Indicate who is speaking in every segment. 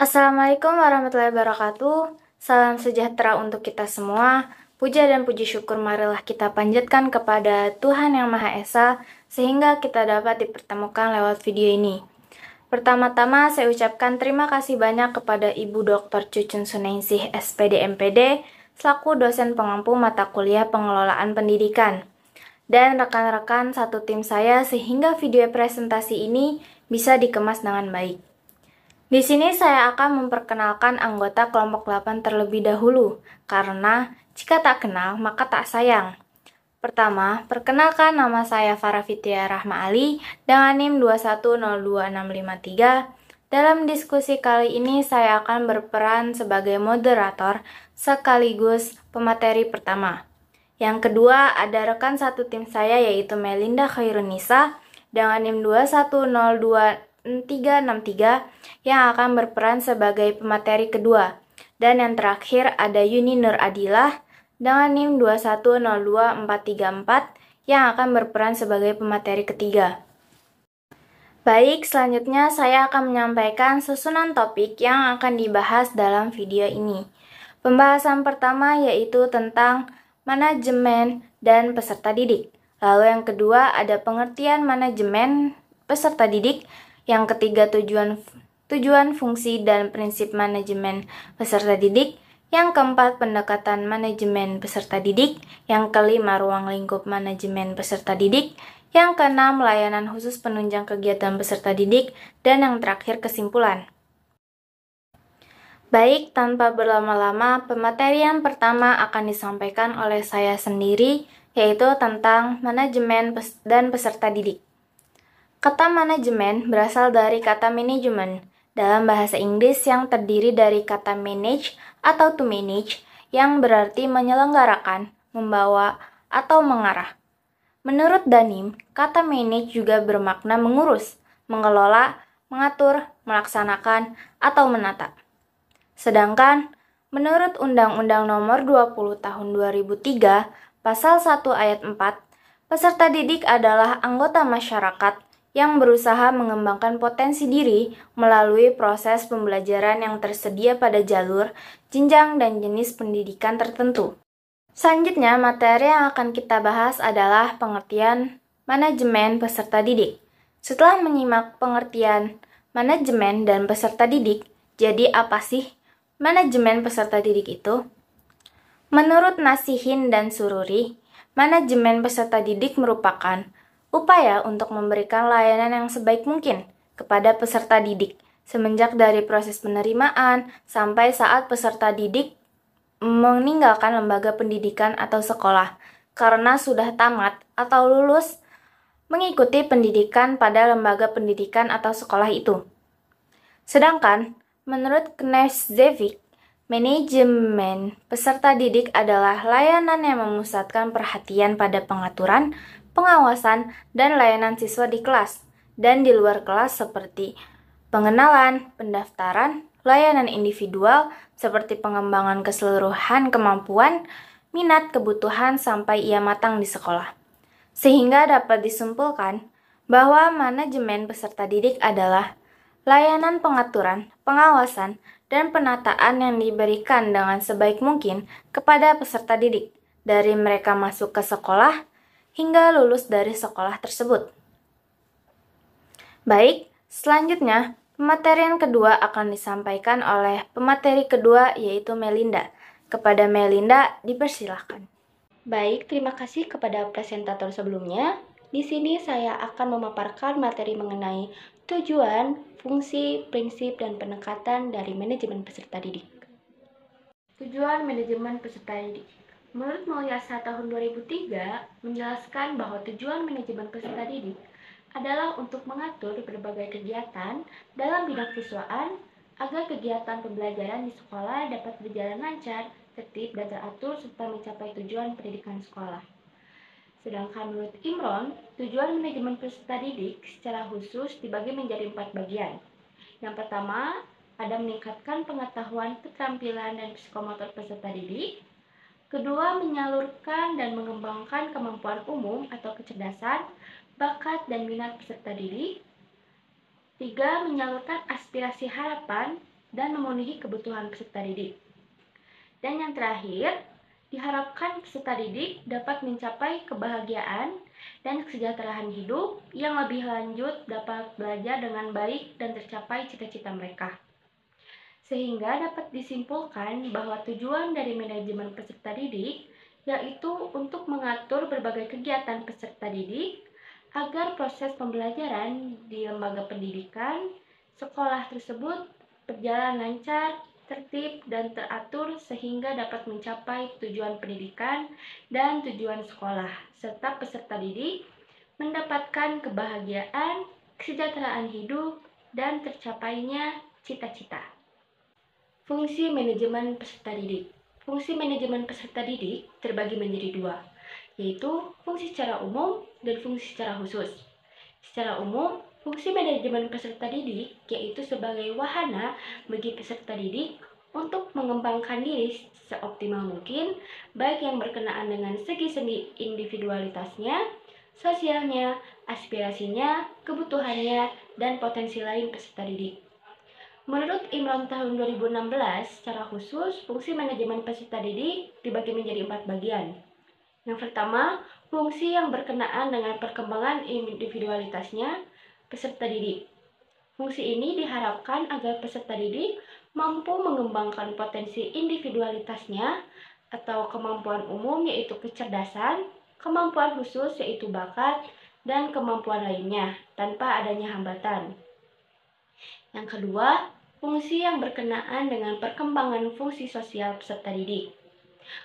Speaker 1: Assalamualaikum warahmatullahi wabarakatuh. Salam sejahtera untuk kita semua. Puja dan puji syukur marilah kita panjatkan kepada Tuhan Yang Maha Esa sehingga kita dapat dipertemukan lewat video ini. Pertama-tama saya ucapkan terima kasih banyak kepada Ibu Dr. Cucun Suningsih SPD MPD selaku dosen pengampu mata kuliah pengelolaan pendidikan dan rekan-rekan satu tim saya sehingga video presentasi ini bisa dikemas dengan baik. Di sini saya akan memperkenalkan anggota kelompok 8 terlebih dahulu, karena jika tak kenal maka tak sayang. Pertama, perkenalkan nama saya Farah Fitria Rahma Ali dengan NIM 2102653. Dalam diskusi kali ini saya akan berperan sebagai moderator sekaligus pemateri pertama. Yang kedua, ada rekan satu tim saya yaitu Melinda Khairunisa dengan NIM 2102363 yang akan berperan sebagai pemateri kedua. Dan yang terakhir ada Yuni Nur Adilah dengan NIM 2102434 yang akan berperan sebagai pemateri ketiga. Baik, selanjutnya saya akan menyampaikan susunan topik yang akan dibahas dalam video ini. Pembahasan pertama yaitu tentang manajemen dan peserta didik. Lalu yang kedua ada pengertian manajemen peserta didik. Yang ketiga tujuan, fungsi, dan prinsip manajemen peserta didik. Yang keempat pendekatan manajemen peserta didik. Yang kelima ruang lingkup manajemen peserta didik. Yang keenam layanan khusus penunjang kegiatan peserta didik. Dan yang terakhir kesimpulan. Baik, tanpa berlama-lama, pemateri yang pertama akan disampaikan oleh saya sendiri, yaitu tentang manajemen dan peserta didik. Kata manajemen berasal dari kata manajemen dalam bahasa Inggris yang terdiri dari kata manage atau to manage yang berarti menyelenggarakan, membawa, atau mengarah. Menurut Danim, kata manage juga bermakna mengurus, mengelola, mengatur, melaksanakan, atau menata. Sedangkan, menurut Undang-Undang Nomor 20 Tahun 2003, Pasal 1 Ayat 4, peserta didik adalah anggota masyarakat yang berusaha mengembangkan potensi diri melalui proses pembelajaran yang tersedia pada jalur, jenjang, dan jenis pendidikan tertentu. Selanjutnya, materi yang akan kita bahas adalah pengertian manajemen peserta didik. Setelah menyimak pengertian manajemen dan peserta didik, jadi apa sih manajemen peserta didik itu? Menurut Nasihin dan Sururi, manajemen peserta didik merupakan upaya untuk memberikan layanan yang sebaik mungkin kepada peserta didik, semenjak dari proses penerimaan sampai saat peserta didik meninggalkan lembaga pendidikan atau sekolah karena sudah tamat atau lulus mengikuti pendidikan pada lembaga pendidikan atau sekolah itu. Sedangkan, menurut Knežević, manajemen peserta didik adalah layanan yang memusatkan perhatian pada pengaturan, pengawasan, dan layanan siswa di kelas dan di luar kelas seperti pengenalan, pendaftaran, layanan individual seperti pengembangan keseluruhan kemampuan, minat, kebutuhan sampai ia matang di sekolah. Sehingga dapat disimpulkan bahwa manajemen peserta didik adalah layanan pengaturan, pengawasan, dan penataan yang diberikan dengan sebaik mungkin kepada peserta didik dari mereka masuk ke sekolah hingga lulus dari sekolah tersebut. Baik, selanjutnya pematerian kedua akan disampaikan oleh pemateri kedua yaitu Melinda. Kepada Melinda dipersilahkan.
Speaker 2: Baik, terima kasih kepada presentator sebelumnya. Di sini saya akan memaparkan materi mengenai tujuan, fungsi, prinsip, dan pendekatan dari manajemen peserta didik. Tujuan manajemen peserta didik. Menurut Mulyasa tahun 2003 menjelaskan bahwa tujuan manajemen peserta didik adalah untuk mengatur berbagai kegiatan dalam bidang siswaan agar kegiatan pembelajaran di sekolah dapat berjalan lancar, tertib, dan teratur serta mencapai tujuan pendidikan sekolah. Sedangkan menurut Imron, tujuan manajemen peserta didik secara khusus dibagi menjadi 4 bagian. Yang pertama, ada meningkatkan pengetahuan, keterampilan, dan psikomotor peserta didik. Kedua, menyalurkan dan mengembangkan kemampuan umum atau kecerdasan, bakat, dan minat peserta didik. 3. Menyalurkan aspirasi harapan dan memenuhi kebutuhan peserta didik. Dan yang terakhir, diharapkan peserta didik dapat mencapai kebahagiaan dan kesejahteraan hidup yang lebih lanjut, dapat belajar dengan baik dan tercapai cita-cita mereka. Sehingga dapat disimpulkan bahwa tujuan dari manajemen peserta didik yaitu untuk mengatur berbagai kegiatan peserta didik agar proses pembelajaran di lembaga pendidikan sekolah tersebut berjalan lancar, tertib, dan teratur sehingga dapat mencapai tujuan pendidikan dan tujuan sekolah, serta peserta didik mendapatkan kebahagiaan, kesejahteraan hidup, dan tercapainya cita-cita. Fungsi manajemen peserta didik. Fungsi manajemen peserta didik terbagi menjadi dua, yaitu fungsi secara umum dan fungsi secara khusus. Secara umum, fungsi manajemen peserta didik yaitu sebagai wahana bagi peserta didik untuk mengembangkan diri seoptimal mungkin, baik yang berkenaan dengan segi-segi individualitasnya, sosialnya, aspirasinya, kebutuhannya, dan potensi lain peserta didik. Menurut Imron tahun 2016, secara khusus, fungsi manajemen peserta didik dibagi menjadi 4 bagian. Yang pertama, fungsi yang berkenaan dengan perkembangan individualitasnya peserta didik. Fungsi ini diharapkan agar peserta didik mampu mengembangkan potensi individualitasnya atau kemampuan umum yaitu kecerdasan, kemampuan khusus yaitu bakat, dan kemampuan lainnya tanpa adanya hambatan. Yang kedua, fungsi yang berkenaan dengan perkembangan fungsi sosial peserta didik.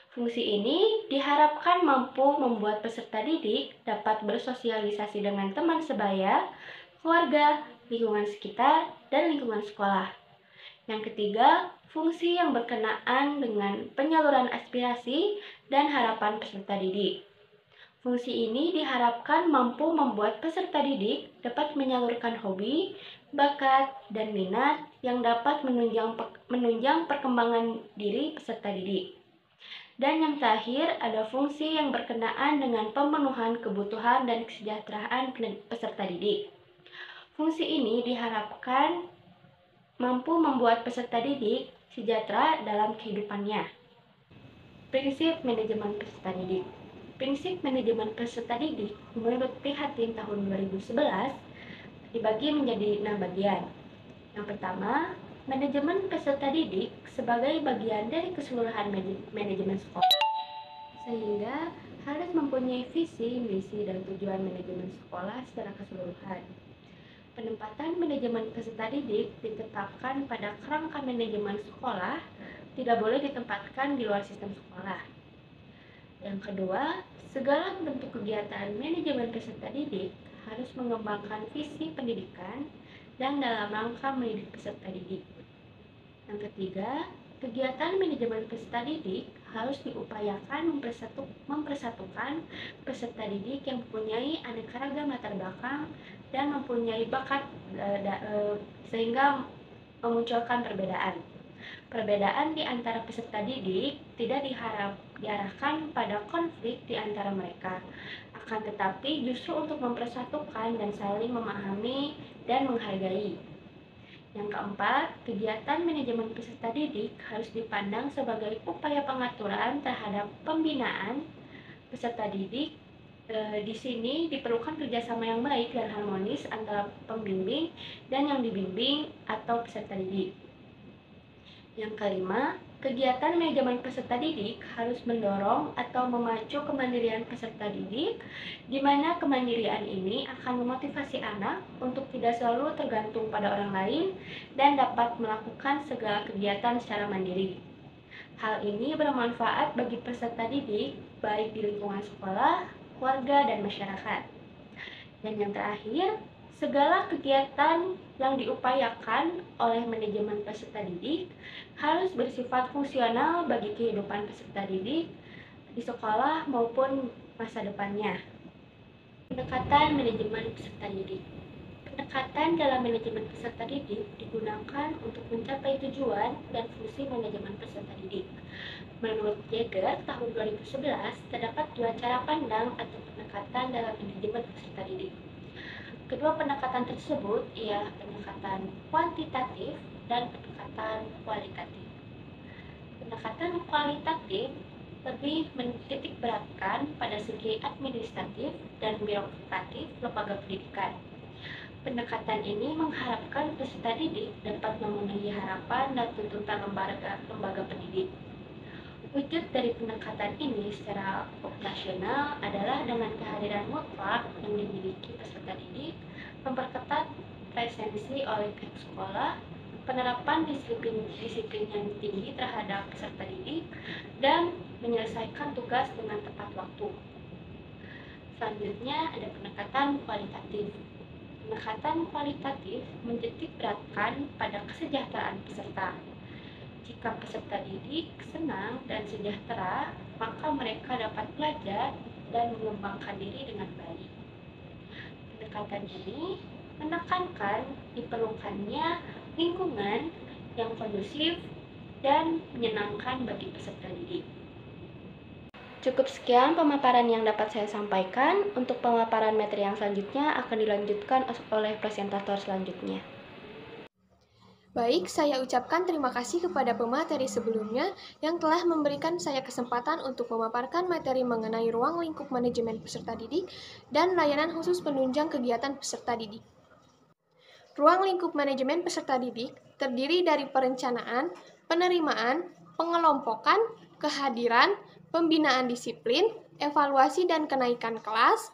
Speaker 2: Fungsi ini diharapkan mampu membuat peserta didik dapat bersosialisasi dengan teman sebaya, keluarga, lingkungan sekitar, dan lingkungan sekolah. Yang ketiga, fungsi yang berkenaan dengan penyaluran aspirasi dan harapan peserta didik. Fungsi ini diharapkan mampu membuat peserta didik dapat menyalurkan hobi, bakat, dan minat yang dapat menunjang perkembangan diri peserta didik. Dan yang terakhir, ada fungsi yang berkenaan dengan pemenuhan kebutuhan dan kesejahteraan peserta didik. Fungsi ini diharapkan mampu membuat peserta didik sejahtera dalam kehidupannya. Prinsip manajemen peserta didik. Prinsip manajemen peserta didik menurut Prihatin tahun 2011 dibagi menjadi 6 bagian. Yang pertama, manajemen peserta didik sebagai bagian dari keseluruhan manajemen sekolah, sehingga harus mempunyai visi, misi, dan tujuan manajemen sekolah secara keseluruhan. Penempatan manajemen peserta didik ditetapkan pada kerangka manajemen sekolah, tidak boleh ditempatkan di luar sistem sekolah. Yang kedua, segala bentuk kegiatan manajemen peserta didik harus mengembangkan visi pendidikan dan dalam rangka mendidik peserta didik. Yang ketiga, kegiatan manajemen peserta didik harus diupayakan mempersatukan peserta didik yang mempunyai aneka ragam latar belakang dan mempunyai bakat sehingga memunculkan perbedaan. Perbedaan di antara peserta didik tidak diarahkan pada konflik di antara mereka, akan tetapi justru untuk mempersatukan dan saling memahami dan menghargai. Yang keempat, kegiatan manajemen peserta didik harus dipandang sebagai upaya pengaturan terhadap pembinaan peserta didik. Di sini diperlukan kerjasama yang baik dan harmonis antara pembimbing dan yang dibimbing atau peserta didik. Yang kelima, kegiatan manajemen peserta didik harus mendorong atau memacu kemandirian peserta didik, di mana kemandirian ini akan memotivasi anak untuk tidak selalu tergantung pada orang lain dan dapat melakukan segala kegiatan secara mandiri. Hal ini bermanfaat bagi peserta didik, baik di lingkungan sekolah, keluarga, dan masyarakat. Dan yang terakhir, segala kegiatan yang diupayakan oleh manajemen peserta didik harus bersifat fungsional bagi kehidupan peserta didik di sekolah maupun masa depannya. Pendekatan manajemen peserta didik. Pendekatan dalam manajemen peserta didik digunakan untuk mencapai tujuan dan fungsi manajemen peserta didik. Menurut Jaeger tahun 2011, terdapat 2 cara pandang atau pendekatan dalam manajemen peserta didik. Kedua pendekatan tersebut ialah pendekatan kuantitatif dan pendekatan kualitatif. Pendekatan kualitatif lebih menitik beratkan pada segi administratif dan birokratif lembaga pendidikan. Pendekatan ini mengharapkan peserta didik dapat memenuhi harapan dan tuntutan lembaga pendidik. Wujud dari pendekatan ini secara operasional adalah dengan kehadiran mutlak yang dimiliki peserta didik, memperketat presensi oleh pihak sekolah, penerapan disiplin yang tinggi terhadap peserta didik, dan menyelesaikan tugas dengan tepat waktu. Selanjutnya ada pendekatan kualitatif. Pendekatan kualitatif menitik beratkan pada kesejahteraan peserta. Jika peserta didik senang dan sejahtera, maka mereka dapat belajar dan mengembangkan diri dengan baik. Pendekatan ini menekankan diperlukannya lingkungan yang kondusif dan menyenangkan bagi peserta didik. Cukup sekian pemaparan yang dapat saya sampaikan. Untuk pemaparan materi yang selanjutnya akan dilanjutkan oleh presentator selanjutnya.
Speaker 3: Baik, saya ucapkan terima kasih kepada pemateri sebelumnya yang telah memberikan saya kesempatan untuk memaparkan materi mengenai ruang lingkup manajemen peserta didik dan layanan khusus penunjang kegiatan peserta didik. Ruang lingkup manajemen peserta didik terdiri dari perencanaan, penerimaan, pengelompokan, kehadiran, pembinaan disiplin, evaluasi dan kenaikan kelas,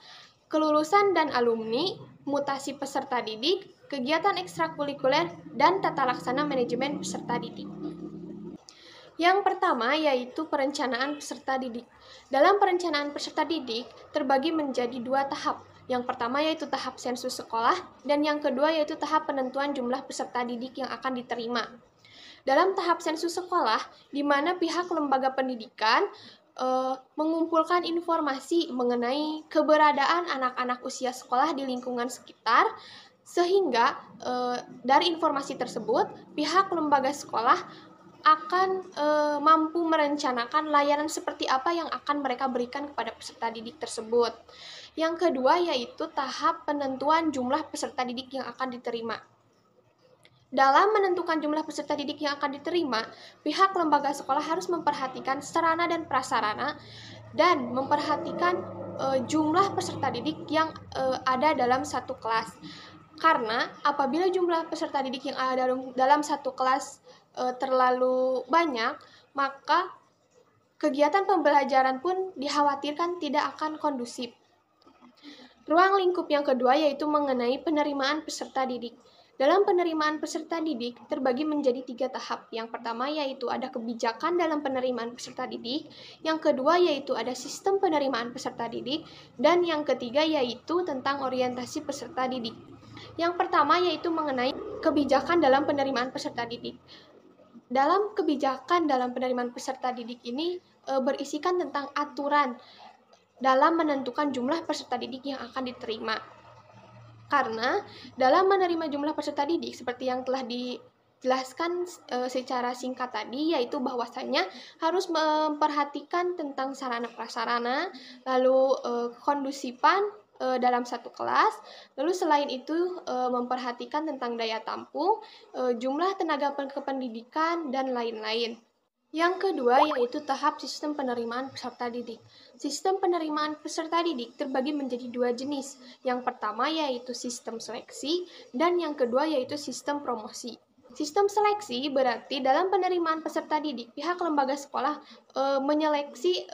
Speaker 3: kelulusan dan alumni, mutasi peserta didik, kegiatan ekstrakurikuler, dan tata laksana manajemen peserta didik. Yang pertama yaitu perencanaan peserta didik. Dalam perencanaan peserta didik terbagi menjadi dua tahap. Yang pertama yaitu tahap sensus sekolah, dan yang kedua yaitu tahap penentuan jumlah peserta didik yang akan diterima. Dalam tahap sensus sekolah, di mana pihak lembaga pendidikan mengumpulkan informasi mengenai keberadaan anak-anak usia sekolah di lingkungan sekitar, sehingga dari informasi tersebut pihak lembaga sekolah akan mampu merencanakan layanan seperti apa yang akan mereka berikan kepada peserta didik tersebut. Yang kedua yaitu tahap penentuan jumlah peserta didik yang akan diterima. Dalam menentukan jumlah peserta didik yang akan diterima, pihak lembaga sekolah harus memperhatikan sarana dan prasarana dan memperhatikan jumlah peserta didik yang ada dalam satu kelas. Karena apabila jumlah peserta didik yang ada dalam satu kelas terlalu banyak, maka kegiatan pembelajaran pun dikhawatirkan tidak akan kondusif. Ruang lingkup yang kedua yaitu mengenai penerimaan peserta didik. Dalam penerimaan peserta didik terbagi menjadi 3 tahap. Yang pertama yaitu ada kebijakan dalam penerimaan peserta didik, yang kedua yaitu ada sistem penerimaan peserta didik, dan yang ketiga yaitu tentang orientasi peserta didik. Yang pertama yaitu mengenai kebijakan dalam penerimaan peserta didik. Dalam kebijakan dalam penerimaan peserta didik ini berisikan tentang aturan dalam menentukan jumlah peserta didik yang akan diterima. Karena dalam menerima jumlah peserta didik seperti yang telah dijelaskan secara singkat tadi, yaitu bahwasanya harus memperhatikan tentang sarana prasarana, lalu kondusifan dalam satu kelas, lalu selain itu memperhatikan tentang daya tampung, jumlah tenaga kependidikan, dan lain-lain. Yang kedua yaitu tahap sistem penerimaan peserta didik. Sistem penerimaan peserta didik terbagi menjadi 2 jenis. Yang pertama yaitu sistem seleksi, dan yang kedua yaitu sistem promosi. Sistem seleksi berarti dalam penerimaan peserta didik, pihak lembaga sekolah menyeleksi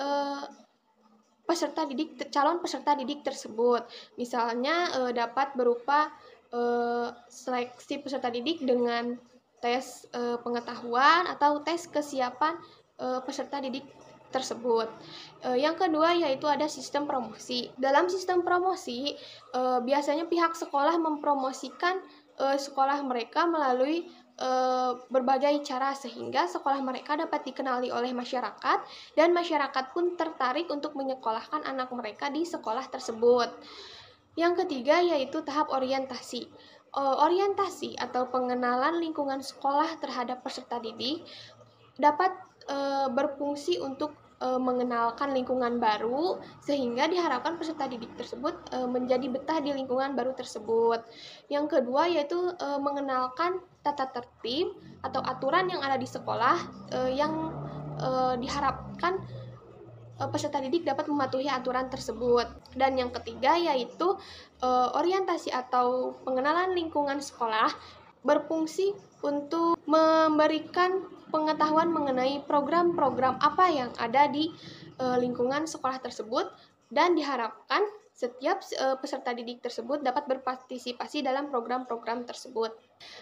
Speaker 3: calon peserta didik tersebut. Misalnya dapat berupa seleksi peserta didik dengan tes pengetahuan atau tes kesiapan peserta didik tersebut. Yang kedua yaitu ada sistem promosi. Dalam sistem promosi biasanya pihak sekolah mempromosikan sekolah mereka melalui berbagai cara sehingga sekolah mereka dapat dikenali oleh masyarakat dan masyarakat pun tertarik untuk menyekolahkan anak mereka di sekolah tersebut. Yang ketiga yaitu tahap orientasi. Orientasi atau pengenalan lingkungan sekolah terhadap peserta didik dapat berfungsi untuk mengenalkan lingkungan baru, sehingga diharapkan peserta didik tersebut menjadi betah di lingkungan baru tersebut. Yang kedua yaitu mengenalkan tata tertib atau aturan yang ada di sekolah yang diharapkan peserta didik dapat mematuhi aturan tersebut. Dan yang ketiga yaitu orientasi atau pengenalan lingkungan sekolah berfungsi untuk memberikan pengetahuan mengenai program-program apa yang ada di lingkungan sekolah tersebut, dan diharapkan setiap peserta didik tersebut dapat berpartisipasi dalam program-program tersebut.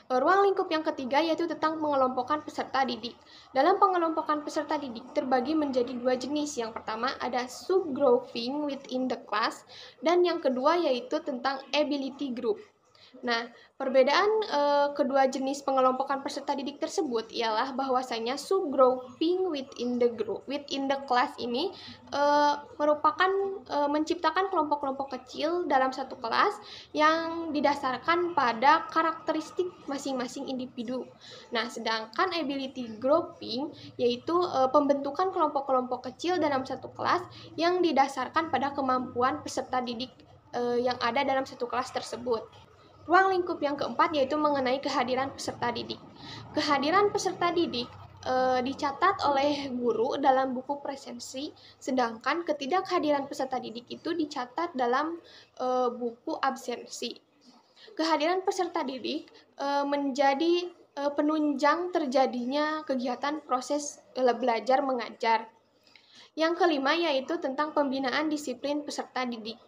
Speaker 3: Ruang lingkup yang ketiga yaitu tentang pengelompokan peserta didik. Dalam pengelompokan peserta didik terbagi menjadi dua jenis. Yang pertama ada subgrouping within the class, dan yang kedua yaitu tentang ability group. Nah, perbedaan kedua jenis pengelompokan peserta didik tersebut ialah bahwasanya subgrouping within the class ini merupakan menciptakan kelompok-kelompok kecil dalam satu kelas yang didasarkan pada karakteristik masing-masing individu. Nah, sedangkan ability grouping yaitu pembentukan kelompok-kelompok kecil dalam satu kelas yang didasarkan pada kemampuan peserta didik yang ada dalam satu kelas tersebut. Ruang lingkup yang keempat yaitu mengenai kehadiran peserta didik. Kehadiran peserta didik dicatat oleh guru dalam buku presensi, sedangkan ketidakhadiran peserta didik itu dicatat dalam buku absensi. Kehadiran peserta didik menjadi penunjang terjadinya kegiatan proses belajar mengajar. Yang kelima yaitu tentang pembinaan disiplin peserta didik.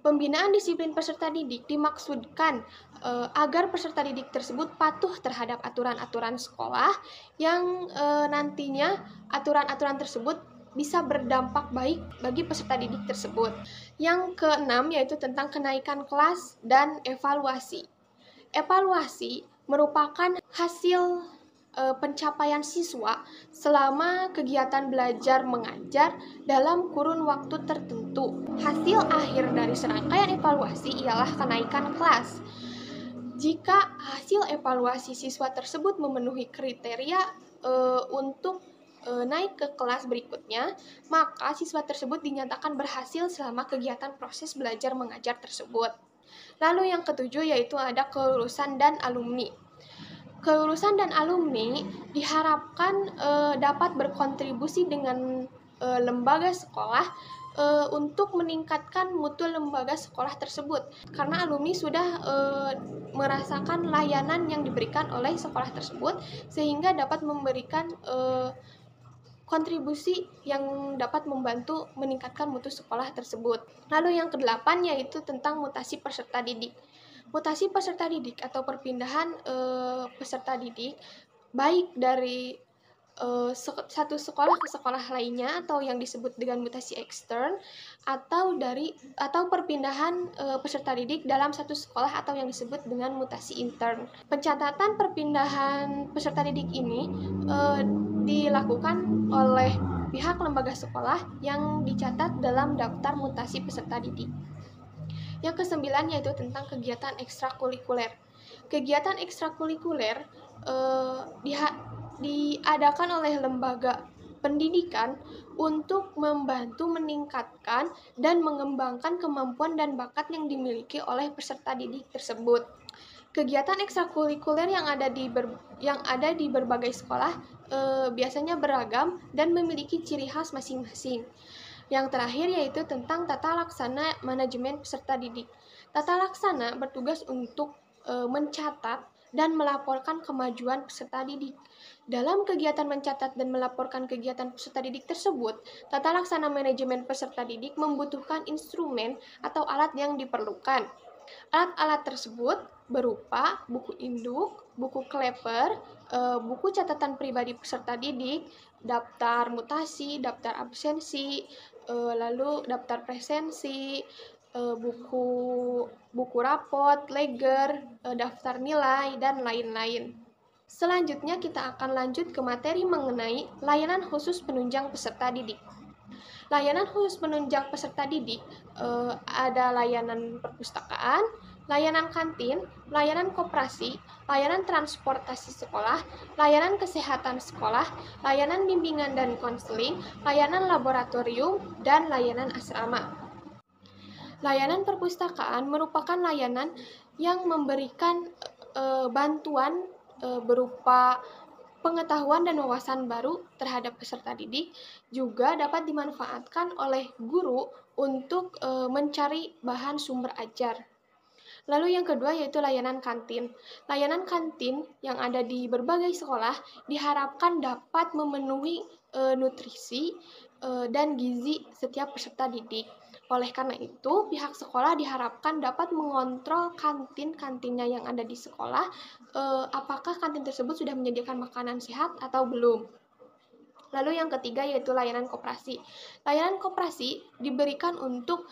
Speaker 3: Pembinaan disiplin peserta didik dimaksudkan agar peserta didik tersebut patuh terhadap aturan-aturan sekolah yang nantinya aturan-aturan tersebut bisa berdampak baik bagi peserta didik tersebut. Yang keenam yaitu tentang kenaikan kelas dan evaluasi. Evaluasi merupakan hasil pencapaian siswa selama kegiatan belajar mengajar dalam kurun waktu tertentu. Hasil akhir dari serangkaian evaluasi ialah kenaikan kelas. Jika hasil evaluasi siswa tersebut memenuhi kriteria untuk naik ke kelas berikutnya, maka siswa tersebut dinyatakan berhasil selama kegiatan proses belajar mengajar tersebut. Lalu yang ketujuh yaitu ada kelulusan dan alumni. Kelulusan dan alumni diharapkan dapat berkontribusi dengan lembaga sekolah untuk meningkatkan mutu lembaga sekolah tersebut, karena alumni sudah merasakan layanan yang diberikan oleh sekolah tersebut sehingga dapat memberikan kontribusi yang dapat membantu meningkatkan mutu sekolah tersebut. Lalu yang kedelapan yaitu tentang mutasi peserta didik. Mutasi peserta didik atau perpindahan peserta didik baik dari satu sekolah ke sekolah lainnya atau yang disebut dengan mutasi ekstern, atau perpindahan peserta didik dalam satu sekolah atau yang disebut dengan mutasi intern. Pencatatan perpindahan peserta didik ini dilakukan oleh pihak lembaga sekolah yang dicatat dalam daftar mutasi peserta didik. Yang kesembilan yaitu tentang kegiatan ekstrakurikuler. Kegiatan ekstrakurikuler diadakan oleh lembaga pendidikan untuk membantu meningkatkan dan mengembangkan kemampuan dan bakat yang dimiliki oleh peserta didik tersebut. Kegiatan ekstrakurikuler yang ada di berbagai sekolah biasanya beragam dan memiliki ciri khas masing-masing. Yang terakhir yaitu tentang tata laksana manajemen peserta didik. Tata laksana bertugas untuk mencatat dan melaporkan kemajuan peserta didik. Dalam kegiatan mencatat dan melaporkan kegiatan peserta didik tersebut, tata laksana manajemen peserta didik membutuhkan instrumen atau alat yang diperlukan. Alat-alat tersebut berupa buku induk, buku kleper, buku catatan pribadi peserta didik, daftar mutasi, daftar absensi, lalu daftar presensi, buku rapot, leger, daftar nilai, dan lain-lain. Selanjutnya kita akan lanjut ke materi mengenai layanan khusus penunjang peserta didik. Layanan khusus penunjang peserta didik ada layanan perpustakaan, layanan kantin, layanan koperasi, layanan transportasi sekolah, layanan kesehatan sekolah, layanan bimbingan dan konseling, layanan laboratorium, dan layanan asrama. Layanan perpustakaan merupakan layanan yang memberikan bantuan berupa pengetahuan dan wawasan baru terhadap peserta didik, juga dapat dimanfaatkan oleh guru untuk mencari bahan sumber ajar. Lalu yang kedua yaitu layanan kantin. Layanan kantin yang ada di berbagai sekolah diharapkan dapat memenuhi nutrisi dan gizi setiap peserta didik. Oleh karena itu, pihak sekolah diharapkan dapat mengontrol kantin-kantinnya yang ada di sekolah, apakah kantin tersebut sudah menyediakan makanan sehat atau belum. Lalu yang ketiga yaitu layanan koperasi. Layanan koperasi diberikan untuk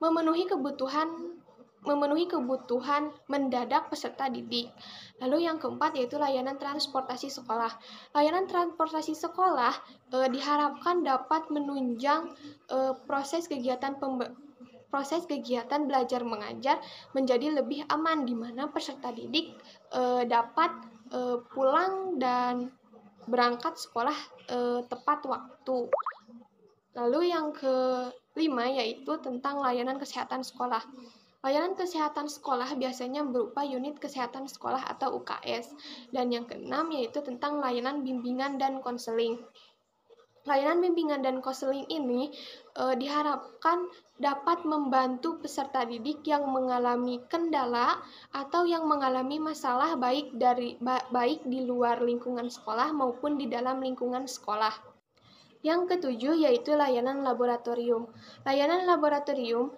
Speaker 3: memenuhi kebutuhan mendadak peserta didik. Lalu yang keempat yaitu layanan transportasi sekolah. Layanan transportasi sekolah diharapkan dapat menunjang proses kegiatan belajar mengajar menjadi lebih aman, di mana peserta didik dapat pulang dan berangkat sekolah tepat waktu. Lalu yang kelima yaitu tentang layanan kesehatan sekolah. Layanan kesehatan sekolah biasanya berupa unit kesehatan sekolah atau UKS. Dan yang keenam yaitu tentang layanan bimbingan dan konseling. Layanan bimbingan dan konseling ini diharapkan dapat membantu peserta didik yang mengalami kendala atau yang mengalami masalah baik di luar lingkungan sekolah maupun di dalam lingkungan sekolah. Yang ketujuh yaitu layanan laboratorium. Layanan laboratorium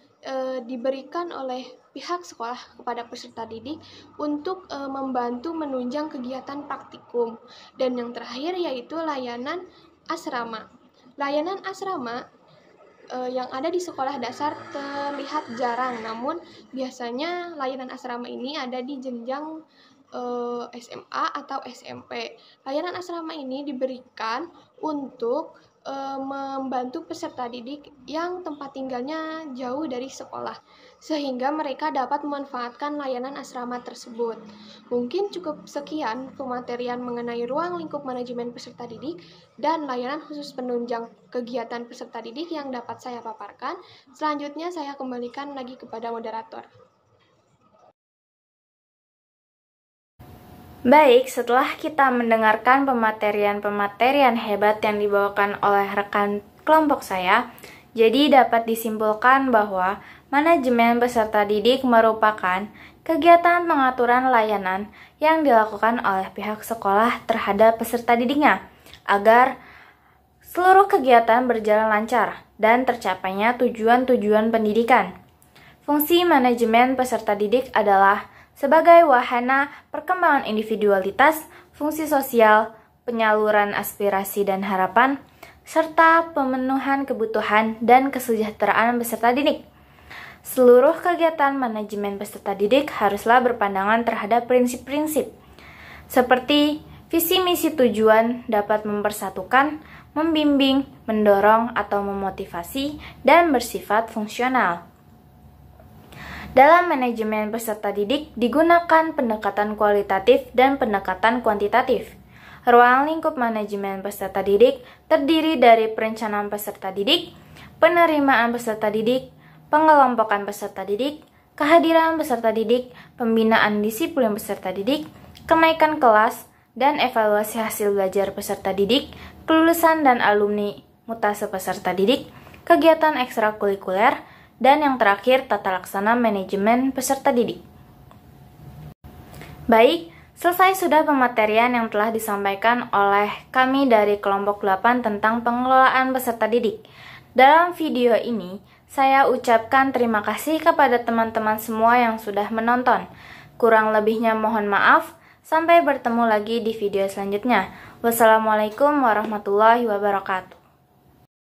Speaker 3: diberikan oleh pihak sekolah kepada peserta didik untuk membantu menunjang kegiatan praktikum. Dan yang terakhir yaitu layanan asrama. Layanan asrama yang ada di sekolah dasar terlihat jarang, namun biasanya layanan asrama ini ada di jenjang SMA atau SMP. Layanan asrama ini diberikan untuk membantu peserta didik yang tempat tinggalnya jauh dari sekolah, sehingga mereka dapat memanfaatkan layanan asrama tersebut. Mungkin cukup sekian pematerian mengenai ruang lingkup manajemen peserta didik dan layanan khusus penunjang kegiatan peserta didik yang dapat saya paparkan. Selanjutnya saya kembalikan lagi kepada moderator.
Speaker 1: Baik, setelah kita mendengarkan pematerian-pematerian hebat yang dibawakan oleh rekan kelompok saya, jadi dapat disimpulkan bahwa manajemen peserta didik merupakan kegiatan pengaturan layanan yang dilakukan oleh pihak sekolah terhadap peserta didiknya, agar seluruh kegiatan berjalan lancar dan tercapainya tujuan-tujuan pendidikan. Fungsi manajemen peserta didik adalah sebagai wahana perkembangan individualitas, fungsi sosial, penyaluran aspirasi dan harapan, serta pemenuhan kebutuhan dan kesejahteraan peserta didik. Seluruh kegiatan manajemen peserta didik haruslah berpandangan terhadap prinsip-prinsip, seperti visi misi tujuan dapat mempersatukan, membimbing, mendorong atau memotivasi, dan bersifat fungsional. Dalam manajemen peserta didik digunakan pendekatan kualitatif dan pendekatan kuantitatif. Ruang lingkup manajemen peserta didik terdiri dari perencanaan peserta didik, penerimaan peserta didik, pengelompokan peserta didik, kehadiran peserta didik, pembinaan disiplin peserta didik, kenaikan kelas, dan evaluasi hasil belajar peserta didik, kelulusan dan alumni mutase peserta didik, kegiatan ekstrakurikuler, dan yang terakhir, tata laksana manajemen peserta didik. Baik, selesai sudah pematerian yang telah disampaikan oleh kami dari kelompok 8 tentang pengelolaan peserta didik. Dalam video ini, saya ucapkan terima kasih kepada teman-teman semua yang sudah menonton. Kurang lebihnya mohon maaf. Sampai bertemu lagi di video selanjutnya. Wassalamualaikum warahmatullahi wabarakatuh.